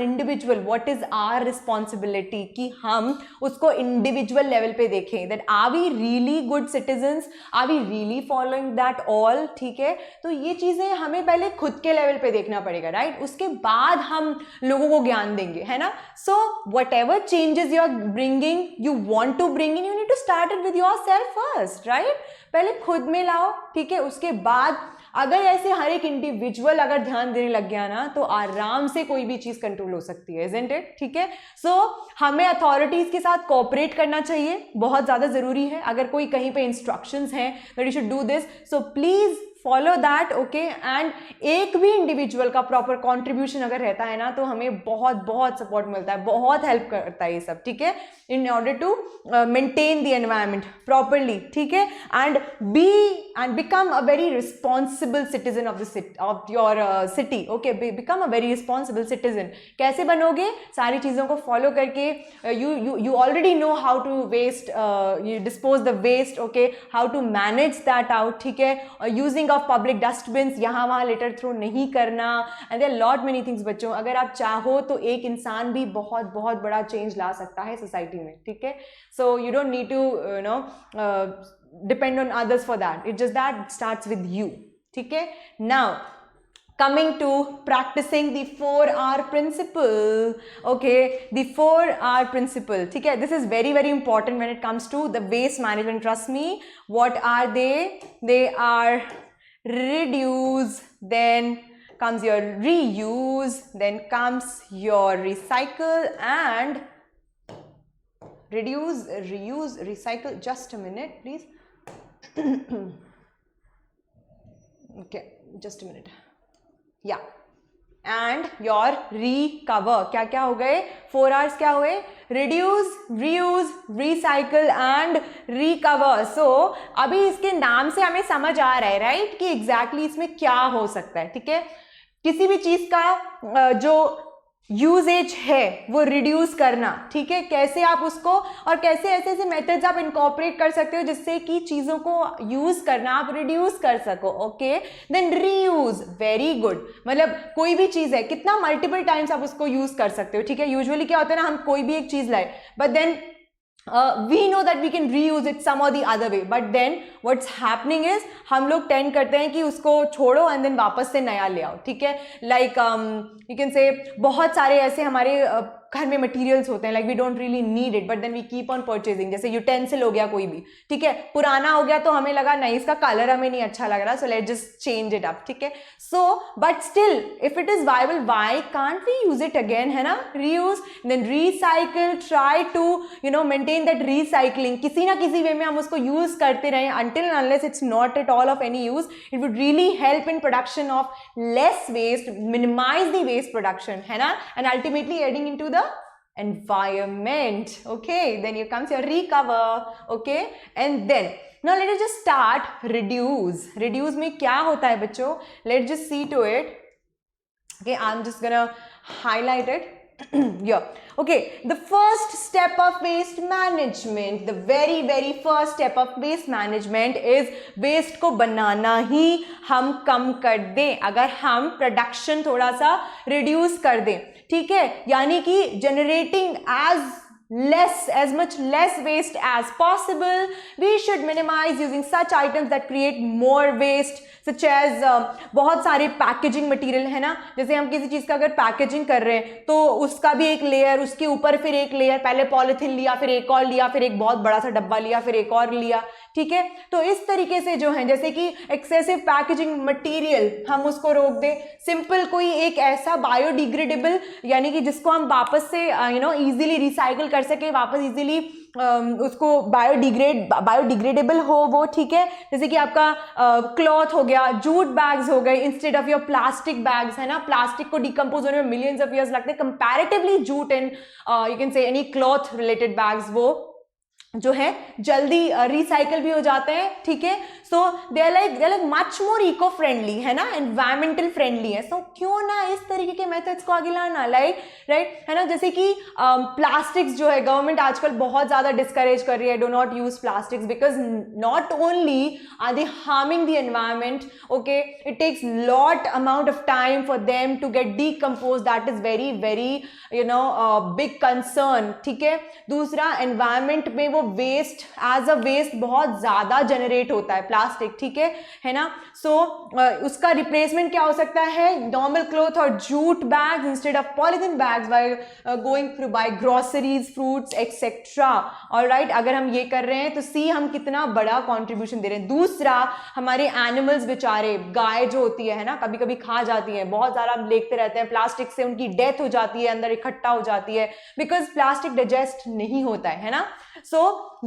individual what is our responsibility कि हम उसको individual level पे देखें, that are we really good citizens, are we really following that all, ठीक है। तो ये चीज़ें हमें पहले खुद के लेवल पे देखना पड़ेगा, राइट, उसके बाद हम लोगों को ज्ञान देंगे, है ना। So whatever changes you are bringing, you want to bring in, you need to start it with yourself first, right, पहले खुद में लाओ, ठीक है, उसके बाद अगर ऐसे हर एक इंडिविजुअल अगर ध्यान देने लग गया ना तो आराम से कोई भी चीज कंट्रोल हो सकती है, isn't it, ठीक है। सो हमें अथॉरिटीज के साथ कोऑपरेट करना चाहिए, बहुत ज्यादा जरूरी है। अगर कोई कहीं पे इंस्ट्रक्शंस हैं that you should do this, so please follow that, okay. And एक भी इंडिविजुअल का प्रॉपर कंट्रीब्यूशन अगर रहता है ना तो हमें बहुत बहुत सपोर्ट मिलता है, बहुत हेल्प करता है ये सब, ठीक है, in order to maintain the environment properly, ठीक है, and become a very responsible citizen of your city, okay, become a very responsible citizen. कैसे बनोगे, सारी चीज़ों को फॉलो करके, you already know how to waste, you dispose the waste, okay, how to manage that out, ठीक है, using of public dustbins, यहाँ वहाँ लेटर थ्रो नहीं करना, and there lot many things. बच्चों अगर आप चाहो तो एक इंसान भी बहुत बहुत बड़ा चेंज ला सकता है सोसाइटी में, ठीक है। So you don't need to you know depend on others for that, it just that starts with you, ठीक है। Now coming to practicing the 4R principle. Okay, the 4R principle. ठीक है, this is very very important when it comes to the waste management. Trust me. What are they? They are reduce, then comes your reuse, then comes your recycle and reduce, reuse, recycle. Just a minute, please. Okay, just a minute. Yeah, and your recover. क्या क्या हो गए? 4 R's क्या हुए? Reduce, reuse, recycle and recover. So अभी इसके नाम से हमें समझ आ रहा है, राइट, कि एग्जैक्टली इसमें क्या हो सकता है. ठीक है, किसी भी चीज का जो यूजेज है वो रिड्यूस करना. ठीक है, कैसे आप उसको और कैसे ऐसे ऐसे मेथड्स आप इनकॉर्पोरेट कर सकते हो जिससे कि चीजों को यूज करना आप रिड्यूस कर सको. Okay, then reuse. Very good. मतलब कोई भी चीज है, कितना मल्टीपल टाइम्स आप उसको यूज कर सकते हो. ठीक है, यूजुअली क्या होता है ना, हम कोई भी एक चीज लाए but then we know that we can reuse it some or the other way, but then what's happening is हम लोग टेंड करते हैं कि उसको छोड़ो and then वापस से नया ले आओ. ठीक है, like you can say बहुत सारे ऐसे हमारे घर में मटेरियल्स होते हैं, like we don't really need it but then we keep on purchasing. जैसे यूटेंसिल हो गया कोई भी, ठीक है, पुराना हो गया तो हमें लगा नहीं इसका कलर हमें नहीं अच्छा लग रहा, so let just change it up. ठीक है, so but still if it is viable why can't we use it again, है ना. Reuse, then recycle. Try to you know maintain that recycling. किसी ना किसी वे में हम उसको यूज करते रहें until and unless it's not at all of any use. It would really help in production of less waste, minimize the waste production, है ना, and ultimately adding into the environment. Okay, then here comes your recover. Okay, and then now let us just start reduce. Reduce में क्या होता है बच्चों? Let's just see to it. Okay, I'm just gonna highlight it. Yeah. Okay, the first step of waste management, the very first step of waste management is waste को बनाना ही हम कम कर दें. अगर हम production थोड़ा सा reduce कर दें, ठीक है, यानी कि generating as much less waste as possible, we should minimize using such items that create more waste, such as बहुत सारे पैकेजिंग मटेरियल है ना. जैसे हम किसी चीज का अगर पैकेजिंग कर रहे हैं तो उसका भी एक लेयर, उसके ऊपर फिर एक लेयर, पहले पॉलिथीन लिया, फिर एक और लिया, फिर एक बहुत बड़ा सा डब्बा लिया, फिर एक और लिया. ठीक है, तो इस तरीके से जो है, जैसे कि एक्सेसिव पैकेजिंग मटेरियल हम उसको रोक दें. सिंपल कोई एक ऐसा बायोडिग्रेडेबल, यानी कि जिसको हम वापस से यू नो इजीली रिसाइकल कर सके, वापस इजीली उसको बायोडिग्रेडेबल हो वो. ठीक है, जैसे कि आपका क्लॉथ हो गया, जूट बैग्स हो गए instead of your plastic bags, है ना. प्लास्टिक को डिकम्पोज होने में मिलियंस ऑफ ईयर्स लगते हैं comparatively jute and you can से एनी क्लॉथ रिलेटेड बैग्स वो जो है जल्दी रिसाइकल भी हो जाते हैं. ठीक है, so they are like much more eco friendly, है ना, एनवायरमेंटल फ्रेंडली है. सो क्यों ना इस तरीके के मेथड्स को आगे लाना, लाइक राइट, है ना. जैसे कि प्लास्टिक्स जो है गवर्नमेंट आजकल बहुत ज़्यादा डिस्करेज कर रही है, do not use plastics because not only are they harming the environment, okay, it takes lot amount of time for them to get decompose. That is very very you know big concern. ठीक है, दूसरा environment में वो waste as a waste बहुत ज्यादा generate होता है plastic. ठीक है ना. सो उसका रिप्लेसमेंट क्या हो सकता है? नॉर्मल क्लॉथ और jute bags instead of polythene bags by going through by groceries, fruits etcetera. Alright, अगर हम ये कर रहे हैं तो सी हम कितना बड़ा कंट्रीब्यूशन दे रहे हैं. दूसरा, हमारे एनिमल्स बेचारे, गाय जो होती है ना, कभी कभी खा जाती है, बहुत सारा हम देखते रहते हैं प्लास्टिक से उनकी डेथ हो जाती है, अंदर इकट्ठा हो जाती है बिकॉज प्लास्टिक डाइजेस्ट नहीं होता है ना. So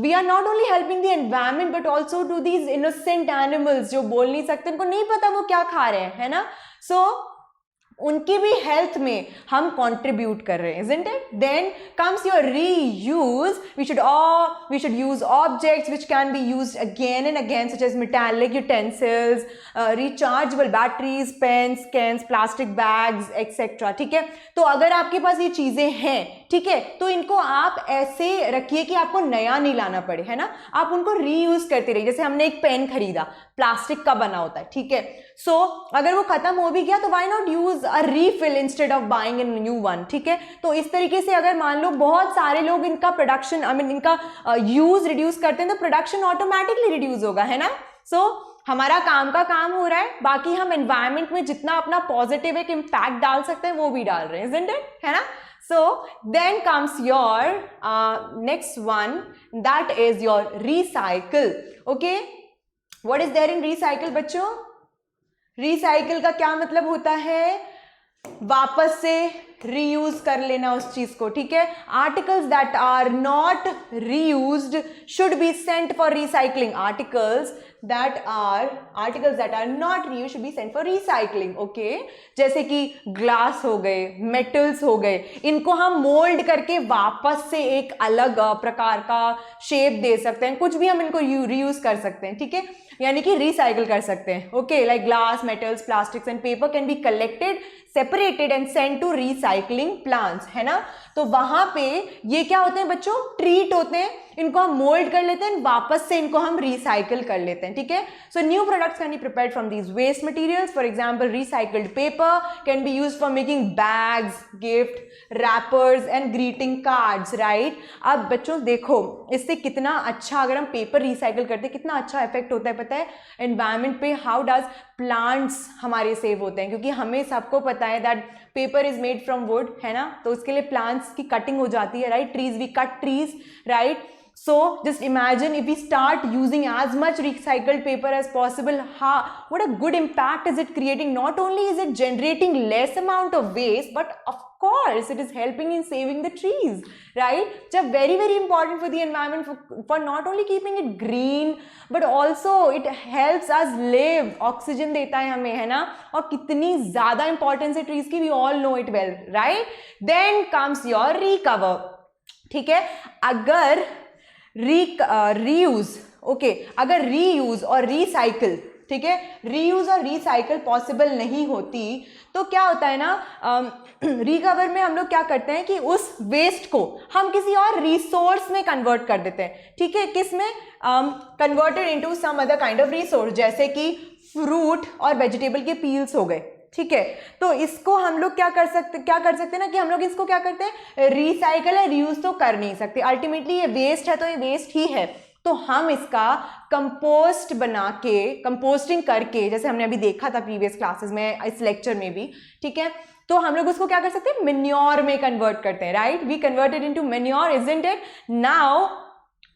we are not only helping the environment but also to these innocent animals जो बोल नहीं सकते, उनको नहीं पता वो क्या खा रहे हैं, है ना. So उनकी भी हेल्थ में हम कंट्रीब्यूट कर रहे हैं, isn't it? Then comes your reuse. We should use objects which can be used again and again, such as metallic utensils, rechargeable batteries, pens, cans, plastic bags, etc. ठीक है, तो अगर आपके पास ये चीजें हैं, ठीक है, तो इनको आप ऐसे रखिए कि आपको नया नहीं लाना पड़े, है ना. आप उनको रीयूज करते रहिए. जैसे हमने एक पेन खरीदा, प्लास्टिक का बना होता है, ठीक है, सो अगर वो खत्म हो भी गया तो why not use a refill instead of buying a new one. ठीक है, तो इस तरीके से अगर मान लो बहुत सारे लोग इनका प्रोडक्शन इनका यूज रिड्यूस करते हैं तो प्रोडक्शन ऑटोमेटिकली रिड्यूस होगा, है ना. सो हमारा काम का काम हो रहा है, बाकी हम एनवायरमेंट में जितना अपना पॉजिटिव एक इम्पैक्ट डाल सकते हैं वो भी डाल रहे हैं, isn't it? है ना? So then comes your next one, that is your recycle. Okay, what is there in recycle बच्चों? recycle का क्या मतलब होता है? वापस से रीयूज कर लेना उस चीज को, ठीक है? Articles that are not reused should be sent for recycling. Articles that are not reused should be sent for recycling. Okay, जैसे कि ग्लास हो गए, मेटल्स हो गए, इनको हम मोल्ड करके वापस से एक अलग प्रकार का शेप दे सकते हैं, कुछ भी हम इनको रीयूज कर सकते हैं, ठीक है? यानी कि रिसाइकल कर सकते हैं. Okay, like glass, metals, plastics and paper can be collected, separated and sent to recycling plants, है ना? तो वहां पे ये क्या होते हैं बच्चों? ट्रीट होते हैं, इनको हम मोल्ड कर लेते हैं, वापस से इनको हम रिसाइकल कर लेते हैं, ठीक है? So new products can be prepared from these waste materials. For example, recycled paper can be used for making bags, gift wrappers and greeting cards, right? अब बच्चों देखो, इससे कितना अच्छा, अगर हम पेपर रिसाइकल करते हैं कितना अच्छा इफेक्ट होता है पता है एनवायरमेंट पे. हाउ डज प्लांट्स हमारे सेव होते हैं, क्योंकि हमें सबको पता है that paper is made from would, है ना? तो उसके लिए प्लांट्स की कटिंग हो जाती है, right? Trees, we cut trees, right? So just imagine if we start using as much recycled paper as possible, what a good impact is it creating. Not only is it generating less amount of waste, but of course it is helping in saving the trees, right? So very very important for the environment, for not only keeping it green but also it helps us live. Oxygen देता है हमें, है ना? और कितनी ज़्यादा importance है trees की, we all know it well, right? Then comes your recover. ठीक है, अगर रीयूज, ओके, अगर रीयूज और रिसाइकल, ठीक है, रीयूज और रिसाइकल पॉसिबल नहीं होती तो क्या होता है ना, रिकवर में हम लोग क्या करते हैं कि उस वेस्ट को हम किसी और रिसोर्स में कन्वर्ट कर देते हैं, ठीक है? किस में? Converted into some other kind of resource, जैसे कि फ्रूट और वेजिटेबल के पील्स हो गए, ठीक है? तो इसको हम लोग क्या कर सकते हैं ना, कि हम लोग इसको क्या करते हैं, रिसाइकल या रीयूज तो कर नहीं सकते. अल्टीमेटली ये वेस्ट है तो ये वेस्ट ही है, तो हम इसका कंपोस्ट बना के, कंपोस्टिंग करके, जैसे हमने अभी देखा था प्रीवियस क्लासेस में, इस लेक्चर में भी, ठीक है? तो हम लोग उसको क्या कर सकते हैं, मेन्योर में कन्वर्ट करते हैं, right? We converted into manure, isn't it? Now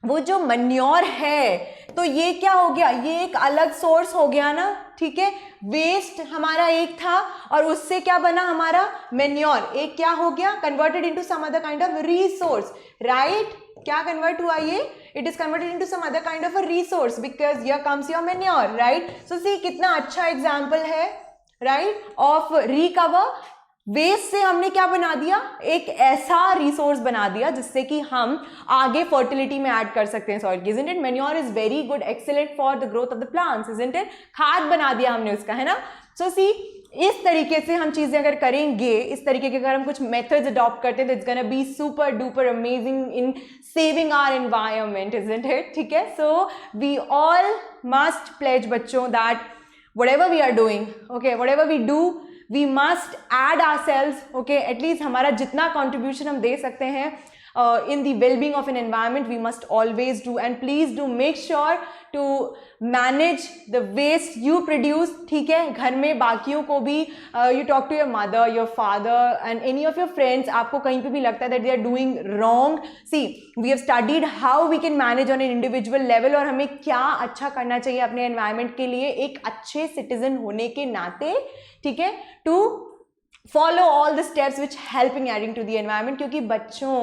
वो जो मेन्योर है तो ये क्या हो गया, ये एक अलग सोर्स हो गया ना, ठीक है? वेस्ट हमारा एक था और उससे क्या बना हमारा मेन्योर, एक क्या हो गया, converted into some other kind of resource, right? क्या कन्वर्ट हुआ ये? It is converted into some other kind of a resource because here comes your manure, right? So see कितना अच्छा एग्जांपल है, राइट, ऑफ रिकवर. वेस्ट से हमने क्या बना दिया, एक ऐसा रिसोर्स बना दिया जिससे कि हम आगे फर्टिलिटी में ऐड कर सकते हैं सॉइल की. Isn't it? Manure is very good, excellent for the growth of the plants, isn't it? खाद बना दिया हमने उसका, है ना? सो सी, इस तरीके से हम चीजें अगर करेंगे, इस तरीके के अगर हम कुछ मेथड्स अडॉप्ट करते हैं तो it's gonna be super duper amazing in saving our environment, isn't it? ठीक है, so we all must pledge बच्चों that whatever we are doing, okay, whatever we do, we must add ourselves, okay, at least हमारा जितना contribution हम दे सकते हैं in the well-being of an environment, we must always do. And please do make sure to manage the waste you produce, ठीक है? घर में बाकियों को भी you talk to your mother, your father and any of your friends, आपको कहीं पे भी लगता है that they are doing wrong, see, we have studied how we can manage on an individual level और हमें क्या अच्छा करना चाहिए अपने environment के लिए एक अच्छे citizen होने के नाते, ठीक है? To follow all the steps which helping adding to the environment, क्योंकि बच्चों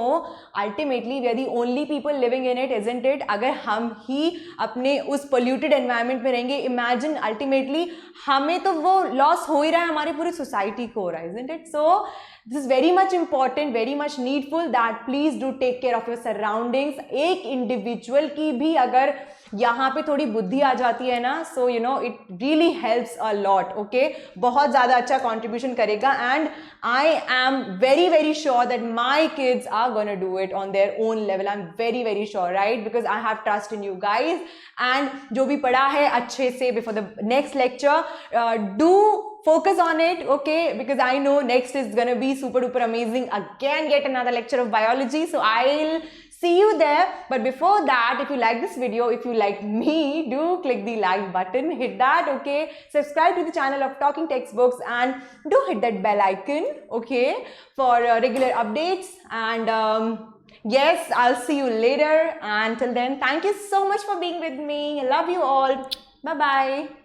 ultimately we are the only people living in it, isn't it? अगर हम ही अपने उस polluted environment में रहेंगे, imagine ultimately हमें तो वो loss हो ही रहा है, हमारी पूरी society को हो रहा है, isn't it? So this is very much important, very much needful that please do take care of your surroundings. एक individual की भी अगर यहाँ पे थोड़ी बुद्धि आ जाती है ना, so you know it really helps a lot, okay? बहुत ज़्यादा अच्छा contribution करेगा and I am very very sure that my kids are gonna do it on their own level. I'm very very sure, right? Because I have trust in you guys and जो भी पढ़ा है अच्छे से before the next lecture, do focus on it, okay? Because I know next is gonna be super duper amazing. Again, get another lecture of biology, so I'll See you there. But before that, if you like this video, if you like me, do click the like button, hit that, okay? Subscribe to the channel of Talking Textbooks and do hit that bell icon, okay? For regular updates. And yes, I'll see you later. Until then, thank you so much for being with me. I love you all. Bye-bye.